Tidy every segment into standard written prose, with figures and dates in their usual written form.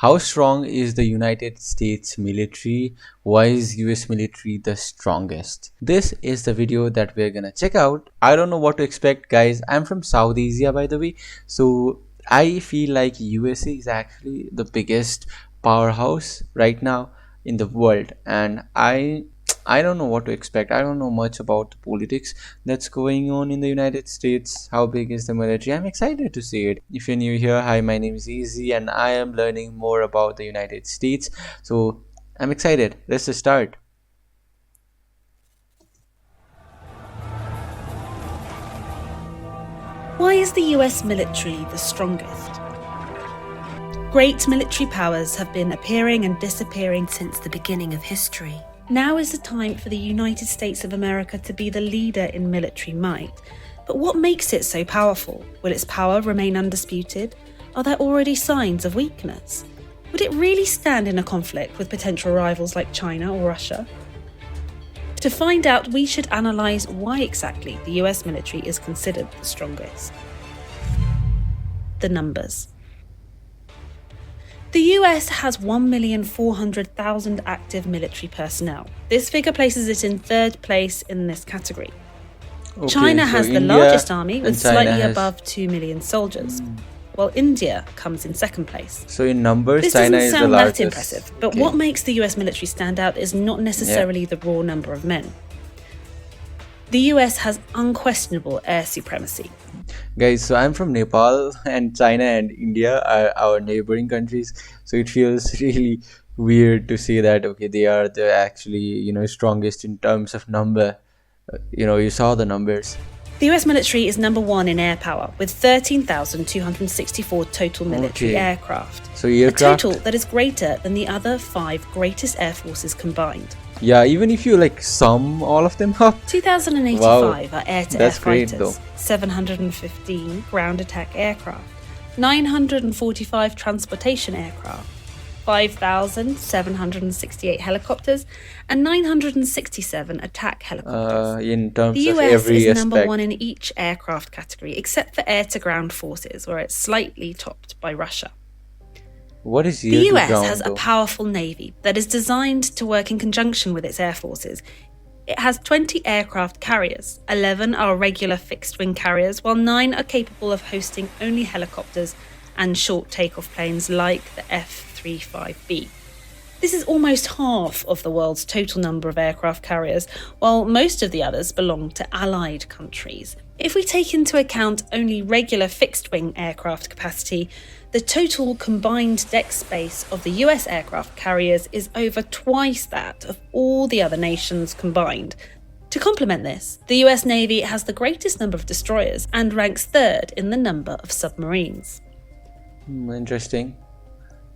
How strong is the United States military? Why is US military the strongest? This is the video that we're gonna check out. I don't know what to expect, guys. I'm from South Asia, by the way, so I feel like USA is actually the biggest powerhouse right now in the world, and I don't know what to expect. I don't know much about the politics that's going on in the United States. How big is the military? I'm excited to see it. If you're new here, hi, my name is Easy and I am learning more about the United States. So I'm excited. Let's just start. Why is the US military the strongest? Great military powers have been appearing and disappearing since the beginning of history. Now is the time for the United States of America to be the leader in military might. But what makes it so powerful? Will its power remain undisputed? Are there already signs of weakness? Would it really stand in a conflict with potential rivals like China or Russia? To find out, we should analyse why exactly the US military is considered the strongest. The numbers. The US has 1,400,000 active military personnel. This figure places it in third place in this category. Okay, China so has the India largest army with and China slightly has- above 2 million soldiers, while India comes in second place. So in numbers, This China doesn't is the sound largest. that impressive, but Okay. what makes the US military stand out is not necessarily the raw number of men. The US has unquestionable air supremacy. Guys, so I'm from Nepal and China and India are our neighboring countries. So it feels really weird to say that okay, they are the actually, strongest in terms of number. You saw the numbers. The US military is number one in air power, with 13,264 total military Okay. aircraft. So A aircraft. total that is greater than the other five greatest air forces combined. Yeah, even if you sum all of them up. 2,085 are air-to-air That's great, fighters, though. 715 ground attack aircraft, 945 transportation aircraft, 5,768 helicopters, and 967 attack helicopters. In terms The of US every is number aspect. one in each aircraft category, except for air-to-ground forces, where it's slightly topped by Russia. What is The year to US ground, has a though? powerful navy that is designed to work in conjunction with its air forces. It has 20 aircraft carriers, 11 are regular fixed-wing carriers, while 9 are capable of hosting only helicopters and short takeoff planes like the F-35B. This is almost half of the world's total number of aircraft carriers, while most of the others belong to allied countries. If we take into account only regular fixed-wing aircraft capacity, the total combined deck space of the US aircraft carriers is over twice that of all the other nations combined. To complement this, the US Navy has the greatest number of destroyers and ranks third in the number of submarines. Interesting.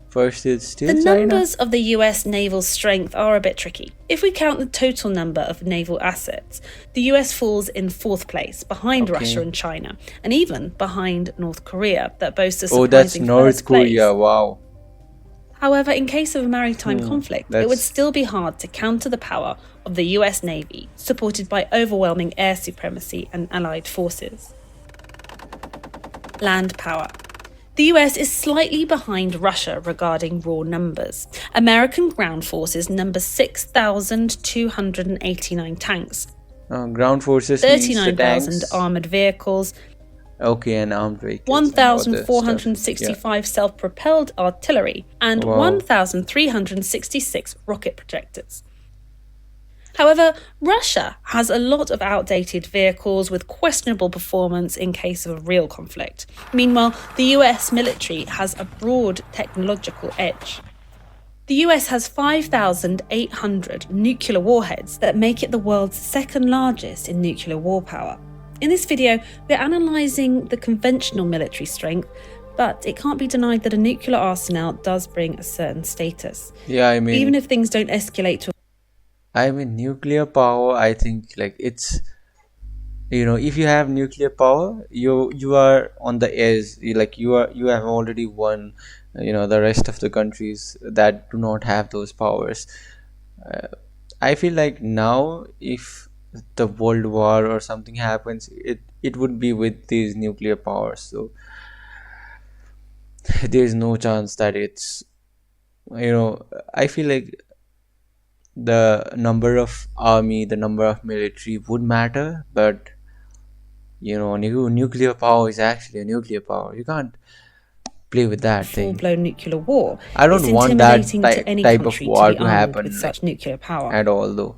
First is still The China. numbers of the US naval strength are a bit tricky. If we count the total number of naval assets, the US falls in fourth place, behind Okay. Russia and China, and even behind North Korea, that boasts a Oh, that's surprising North first place. Korea. Wow. However, in case of a maritime conflict, it would that's- still be hard to counter the power of the US Navy, supported by overwhelming air supremacy and allied forces. Land power. The US is slightly behind Russia regarding raw numbers. American ground forces number 6,289 tanks, Ground forces means the 39,000 tanks. armoured vehicles, Okay, and armed vehicles. and all the stuff. 1,465 self-propelled artillery, and Wow. 1,366 rocket projectors. However, Russia has a lot of outdated vehicles with questionable performance in case of a real conflict. Meanwhile, the US military has a broad technological edge. The US has 5,800 nuclear warheads that make it the world's second largest in nuclear war power. In this video, we're analysing the conventional military strength, but it can't be denied that a nuclear arsenal does bring a certain status. Yeah, I mean, Even if things don't escalate to nuclear power. I think it's if you have nuclear power, you are on the edge. You have already won. The rest of the countries that do not have those powers. I feel like now, if the world war or something happens, it would be with these nuclear powers. So there is no chance that it's I feel like the number of army, the number of military would matter, but nuclear power is actually a nuclear power. You can't play with that thing. full-blown nuclear war. I It's don't want that intimidating to any type of country to war be to armed with happen such nuclear power. at all, though.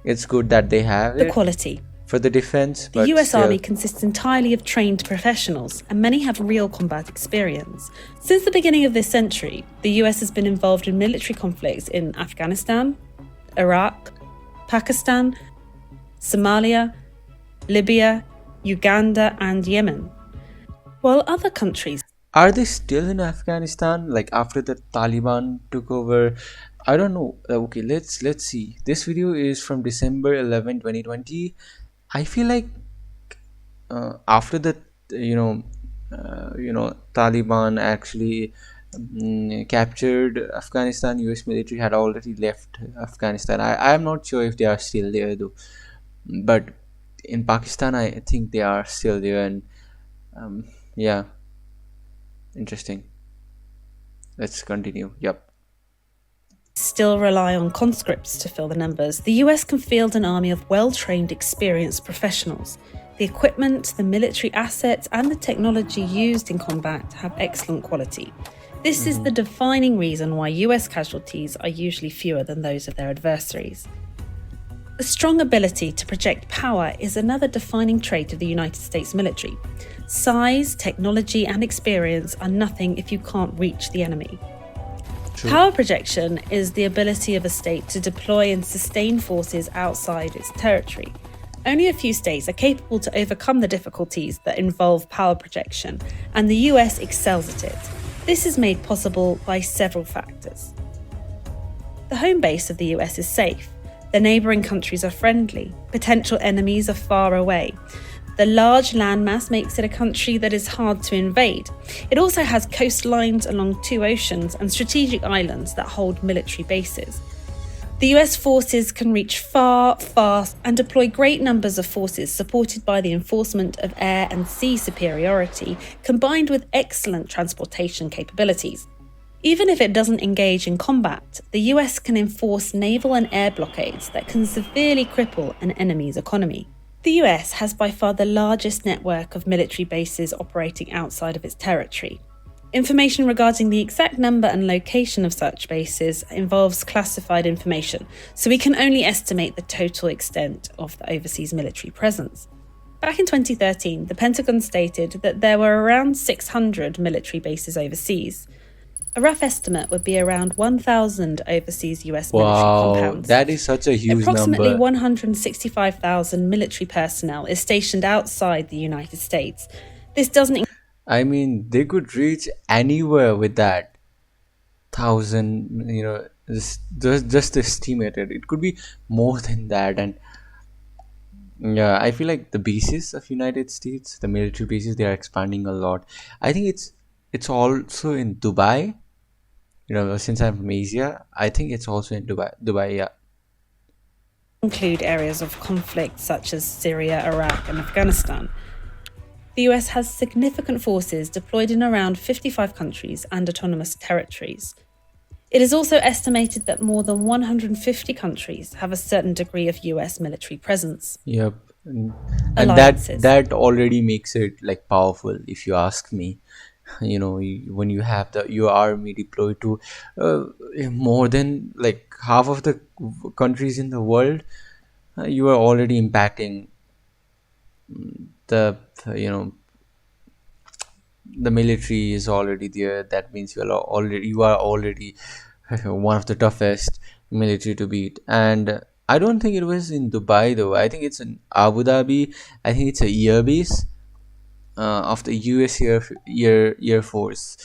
It's good that they have The it quality. for the defense, The but US still. Army consists entirely of trained professionals, and many have real combat experience. Since the beginning of this century, the US has been involved in military conflicts in Afghanistan, Iraq, Pakistan, Somalia, Libya, Uganda, and Yemen. While other countries Are they still in Afghanistan? Like after the Taliban took over? I don't know. Okay, let's see. This video is from December 11, 2020. I feel like after the Taliban actually captured Afghanistan, US military had already left Afghanistan. I am not sure if they are still there though. But in Pakistan, I think they are still there, and yeah, interesting. Let's continue. Yep. still rely on conscripts to fill the numbers, the US can field an army of well-trained, experienced professionals. The equipment, the military assets, and the technology used in combat have excellent quality. This is the defining reason why US casualties are usually fewer than those of their adversaries. The strong ability to project power is another defining trait of the United States military. Size, technology, and experience are nothing if you can't reach the enemy. True. Power projection is the ability of a state to deploy and sustain forces outside its territory. Only a few states are capable to overcome the difficulties that involve power projection, and the US excels at it. This is made possible by several factors. The home base of the US is safe. The neighbouring countries are friendly. Potential enemies are far away. The large landmass makes it a country that is hard to invade. It also has coastlines along 2 oceans and strategic islands that hold military bases. The US forces can reach far, fast, and deploy great numbers of forces supported by the enforcement of air and sea superiority, combined with excellent transportation capabilities. Even if it doesn't engage in combat, the US can enforce naval and air blockades that can severely cripple an enemy's economy. The US has by far the largest network of military bases operating outside of its territory. Information regarding the exact number and location of such bases involves classified information, so we can only estimate the total extent of the overseas military presence. Back in 2013, the Pentagon stated that there were around 600 military bases overseas. A rough estimate would be around 1,000 overseas US military Wow, compounds. that is such a huge Approximately number. 165,000 military personnel is stationed outside the United States. This doesn't I mean, they could reach anywhere with that 1,000. Just estimated. It could be more than that, and yeah, I feel like the bases of United States, the military bases, they are expanding a lot. I think it's also in Dubai. Since I'm from Asia, I think it's also in Dubai. Dubai, yeah. include areas of conflict such as Syria, Iraq, and Afghanistan. The US has significant forces deployed in around 55 countries and autonomous territories. It is also estimated that more than 150 countries have a certain degree of US military presence. Yep. And Alliances. that already makes it like powerful, if you ask me. When you have your army deployed to more than like half of the countries in the world, you are already impacting the the military is already there. That means you are already one of the toughest military to beat. And I don't think it was in Dubai though. I think it's in Abu Dhabi. I think it's a air base of the US Air Force.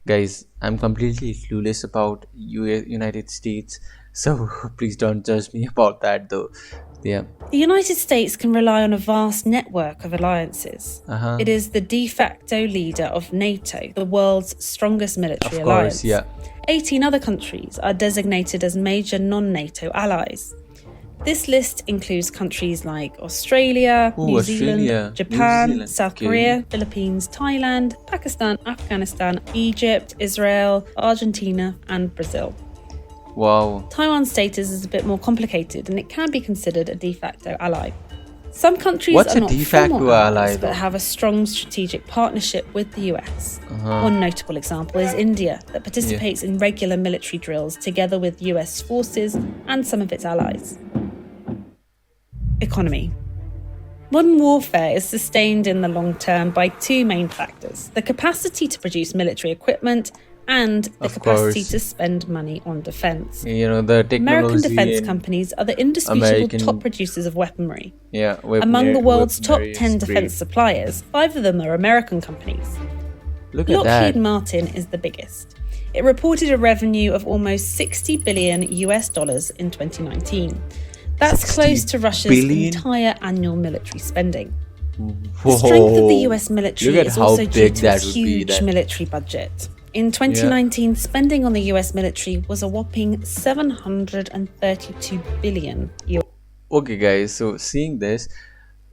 Guys, I'm completely clueless about United States, so please don't judge me about that though. Yeah. The United States can rely on a vast network of alliances. It is the de facto leader of NATO, the world's strongest military Of alliance. course, yeah. 18 other countries are designated as major non-NATO allies. This list includes countries like Australia, Oh, New Australia, Zealand, New Japan, Zealand. South Okay. Korea, Philippines, Thailand, Pakistan, Afghanistan, Egypt, Israel, Argentina, and Brazil. Wow. Taiwan's status is a bit more complicated and it can be considered a de facto ally. Some countries What's are a not de facto formal ally, allies though? but have a strong strategic partnership with the US. Uh-huh. One notable example is India, that participates in regular military drills together with US forces and some of its allies. Economy. Modern warfare is sustained in the long term by two main factors: the capacity to produce military equipment and the Of capacity course. to spend money on defense. You know, the technology. American defense in- companies are the indisputable American- top producers of weaponry. Yeah. Among the world's top weaponry 10 is defense great. suppliers, 5 of them are American companies. Look at Lockheed that. Martin is the biggest. It reported a revenue of almost 60 billion US dollars in 2019. That's 60 close to Russia's billion? entire annual military spending. The Whoa. strength of the US military Look at is how also due big to that its would be huge then. military budget. In 2019, spending on the US military was a whopping 732 billion US. Okay, guys, so seeing this,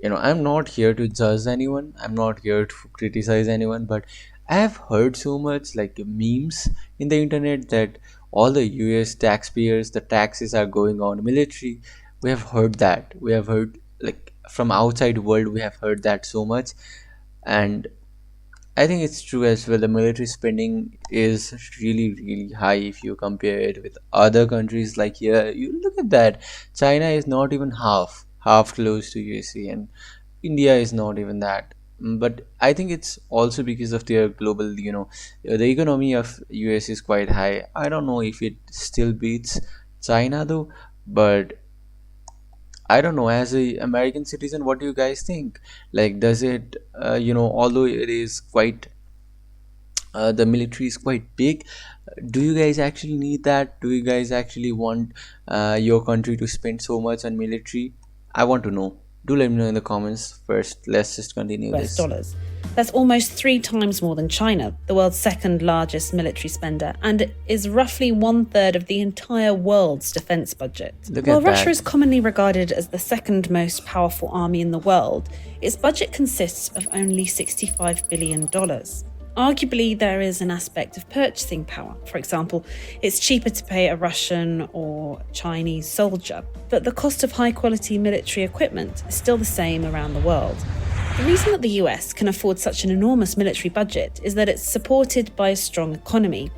I'm not here to judge anyone, I'm not here to criticize anyone, but I have heard so much like memes in the internet that all the US taxpayers, the taxes are going on military. We have heard that. We have heard, like, from outside world, we have heard that so much. And I think it's true as well. The military spending is really, really high if you compare it with other countries. Like here, you look at that. China is not even half close to USA, and India is not even that. But I think it's also because of their global, the economy of US is quite high. I don't know if it still beats China though, but I don't know. As a American citizen, what do you guys think? Like, does it, although it is quite, the military is quite big, do you guys actually need that? Do you guys actually want your country to spend so much on military? I want to know. Do let me know in the comments. First, let's just continue this. dollars. That's almost 3 times more than China, the world's second largest military spender, and it is roughly 1/3 of the entire world's defense budget. Look While at Russia that. is commonly regarded as the second most powerful army in the world, its budget consists of only $65 billion. Arguably, there is an aspect of purchasing power. For example, it's cheaper to pay a Russian or Chinese soldier, but the cost of high-quality military equipment is still the same around the world. The reason that the US can afford such an enormous military budget is that it's supported by a strong economy.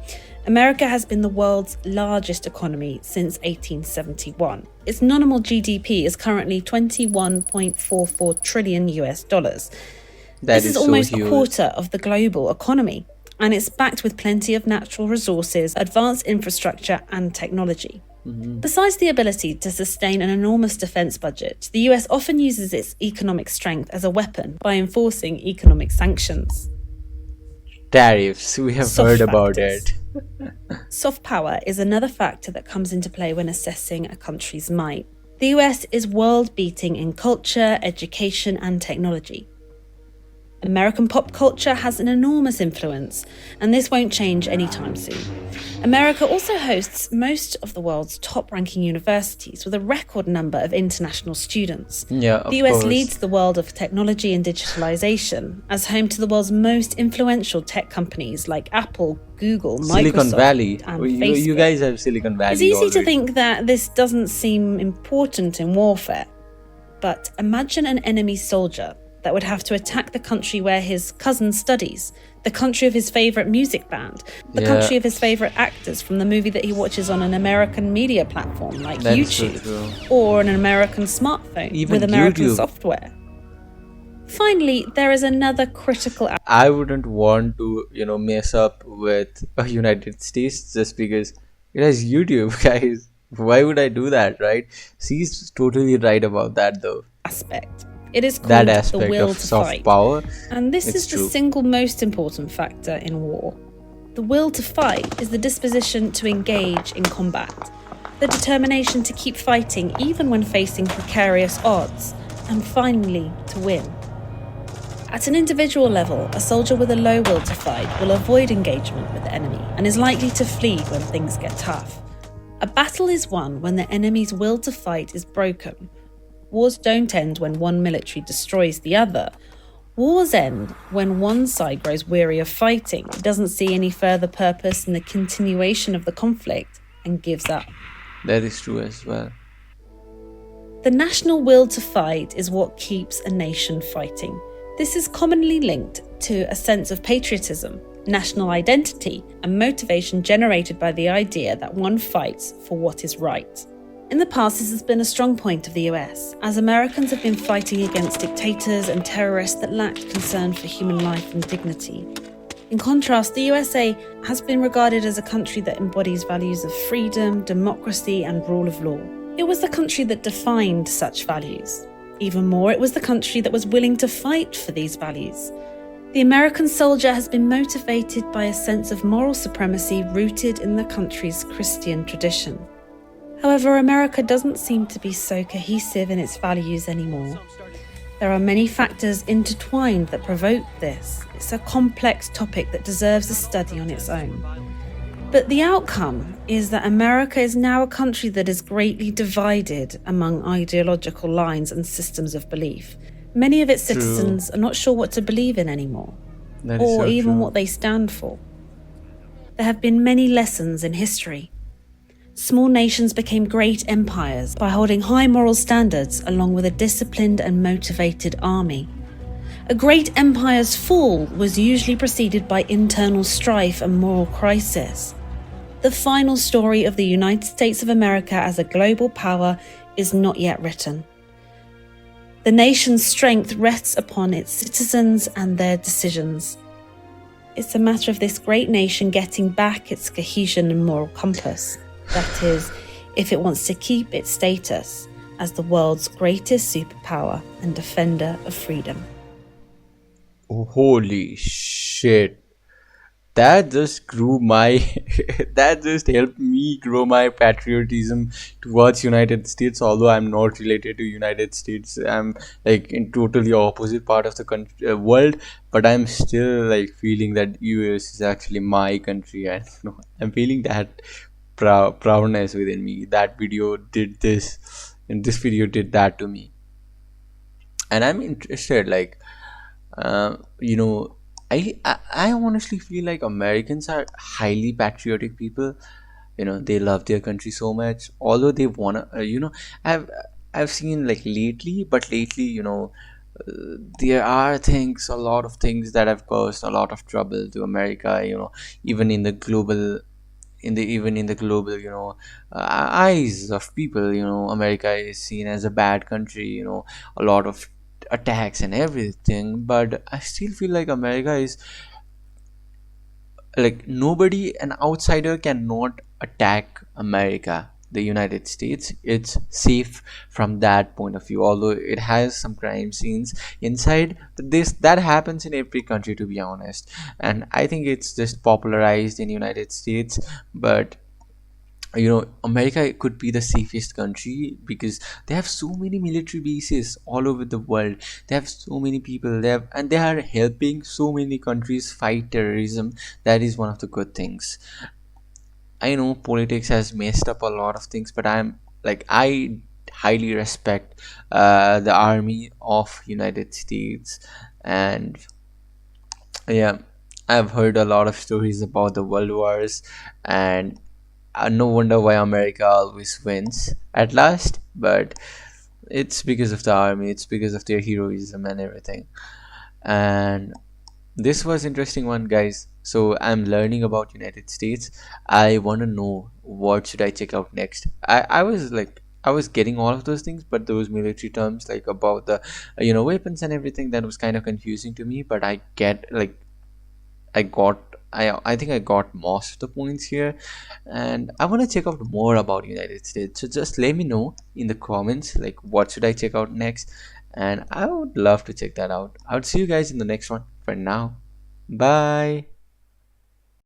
America has been the world's largest economy since 1871. Its nominal GDP is currently 21.44 trillion US dollars. That This is so almost a huge. quarter of the global economy, and it's backed with plenty of natural resources, advanced infrastructure, and technology. Besides the ability to sustain an enormous defense budget, the US often uses its economic strength as a weapon by enforcing economic sanctions. Tariffs, we have Soft heard about factors. it. Soft power is another factor that comes into play when assessing a country's might. The US is world-beating in culture, education, and technology. American pop culture has an enormous influence, and this won't change anytime soon. America also hosts most of the world's top-ranking universities with a record number of international students. Yeah, of The US course. leads the world of technology and digitalization as home to the world's most influential tech companies like Apple, Google, Silicon Microsoft, Valley. and You Facebook. guys have Silicon Valley. It's easy to already. think that this doesn't seem important in warfare, but imagine an enemy soldier that would have to attack the country where his cousin studies, the country of his favourite music band, the Yeah. country of his favourite actors from the movie that he watches on an American media platform like That is so YouTube, true. or an American smartphone Even with American YouTube. software. Finally, there is another critical I wouldn't want to, mess up with United States just because it has YouTube, guys. Why would I do that, right? She's totally right about that, though. aspect. It is called That the aspect will of to soft fight. power. And this It's is the true. single most important factor in war. The will to fight is the disposition to engage in combat, the determination to keep fighting even when facing precarious odds, and finally to win. At an individual level, a soldier with a low will to fight will avoid engagement with the enemy and is likely to flee when things get tough. A battle is won when the enemy's will to fight is broken. Wars don't end when one military destroys the other. Wars end when one side grows weary of fighting, doesn't see any further purpose in the continuation of the conflict, and gives up. That is true as well. The national will to fight is what keeps a nation fighting. This is commonly linked to a sense of patriotism, national identity, and motivation generated by the idea that one fights for what is right. In the past, this has been a strong point of the US, as Americans have been fighting against dictators and terrorists that lacked concern for human life and dignity. In contrast, the USA has been regarded as a country that embodies values of freedom, democracy, and rule of law. It was the country that defined such values. Even more, it was the country that was willing to fight for these values. The American soldier has been motivated by a sense of moral supremacy rooted in the country's Christian tradition. However, America doesn't seem to be so cohesive in its values anymore. There are many factors intertwined that provoke this. It's a complex topic that deserves a study on its own. But the outcome is that America is now a country that is greatly divided among ideological lines and systems of belief. Many of its citizens are not sure what to believe in anymore, or even what they stand for. There have been many lessons in history. Small nations became great empires by holding high moral standards along with a disciplined and motivated army. A great empire's fall was usually preceded by internal strife and moral crisis. The final story of the United States of America as a global power is not yet written. The nation's strength rests upon its citizens and their decisions. It's a matter of this great nation getting back its cohesion and moral compass. That is, if it wants to keep its status as the world's greatest superpower and defender of freedom. Oh, holy shit. That just grew my that just helped me grow my patriotism towards United States. Although I'm not related to United States, I'm like in totally opposite part of the world, but I'm still like feeling that US is actually my country, and I'm feeling that proudness within me. That video did this, and this video did that to me, and I'm interested like you know, I honestly feel like Americans are highly patriotic people. They love their country so much. Although they wanna, I've seen like lately, there are things, a lot of things that have caused a lot of trouble to America. Even in the global, even in the global, eyes of people. America is seen as a bad country. A lot of attacks and everything, but I still feel like America is like nobody, an outsider cannot attack America, the United States. It's safe from that point of view, although it has some crime scenes inside. This that happens in every country, to be honest, and I think it's just popularized in United States. But America could be the safest country because they have so many military bases all over the world. They have so many people there, and they are helping so many countries fight terrorism. That is one of the good things. I know politics has messed up a lot of things, but I highly respect the army of United States. And yeah, I've heard a lot of stories about the world wars, and no wonder why America always wins at last. But it's because of the army, it's because of their heroism and everything. And this was interesting one, guys. So I'm learning about United States. I want to know what should I check out next. I was getting all of those things, but those military terms like about the weapons and everything, that was kind of confusing to me. But I think I got most of the points here, and I want to check out more about United States. So just let me know in the comments like what should I check out next, and I would love to check that out. I would see you guys in the next one. For now, bye.